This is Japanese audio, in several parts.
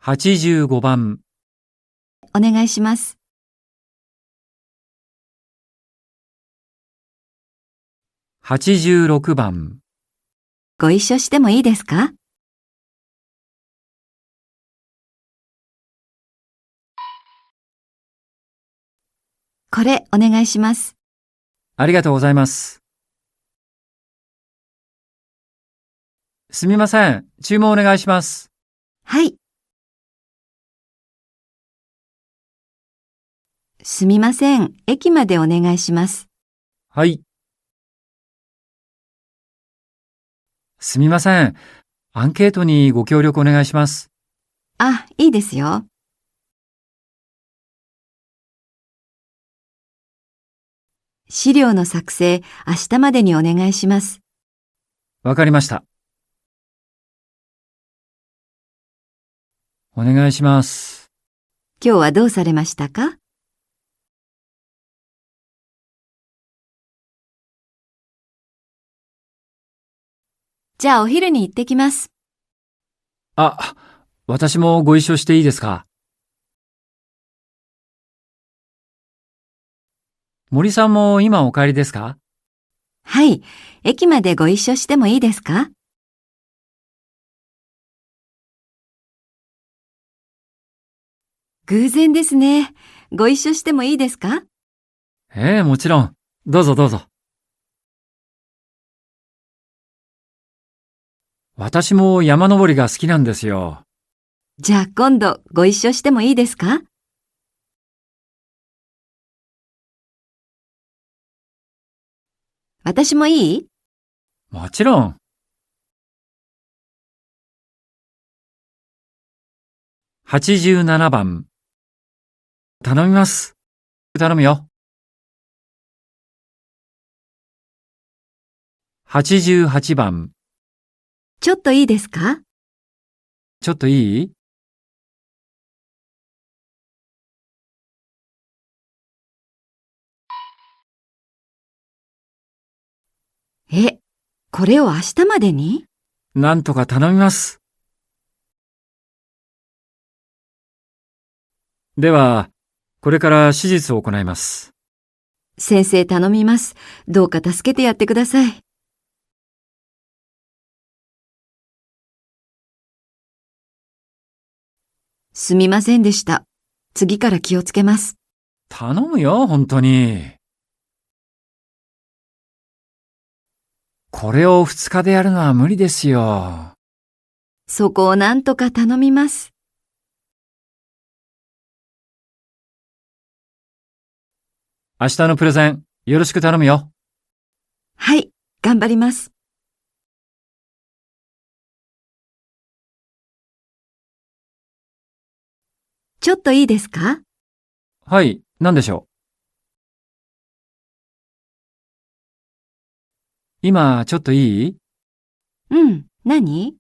85番、お願いします。86番、ご一緒してもいいですか？これお願いします。ありがとうございます。すみません、注文お願いします。はい。すみません。駅までお願いします。はい。すみません、アンケートにご協力お願いします。あ、いいですよ。資料の作成、明日までにお願いします。わかりました。お願いします。今日はどうされましたか？じゃあお昼に行ってきます。あ、私もご一緒していいですか？森さんも今お帰りですか？はい。駅までご一緒してもいいですか？偶然ですね。ご一緒してもいいですか？ええ、もちろん。どうぞどうぞ。私も山登りが好きなんですよ。じゃあ今度ご一緒してもいいですか？私もいい？もちろん。87番。頼みます。頼むよ。88番。ちょっといいですか？ちょっといい？え、これを明日までに？なんとか頼みます。では、これから手術を行います。先生頼みます。どうか助けてやってください。すみませんでした。次から気をつけます。頼むよ、本当に。これを2日でやるのは無理ですよ。そこをなんとか頼みます。明日のプレゼン、よろしく頼むよ。はい、頑張ります。ちょっといいですか？はい、何でしょう。今、ちょっといい？うん、何？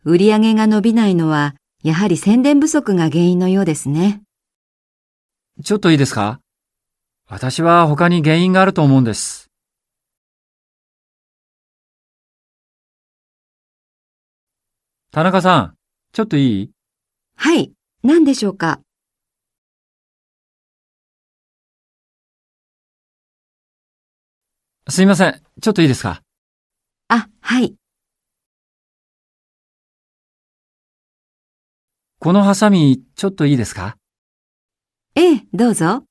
売り上げが伸びないのは、やはり宣伝不足が原因のようですね。ちょっといいですか？私は他に原因があると思うんです。田中さん、ちょっといい？はい、何でしょうか？すいません、ちょっといいですか？あ、はい。このハサミ、ちょっといいですか？ええ、どうぞ。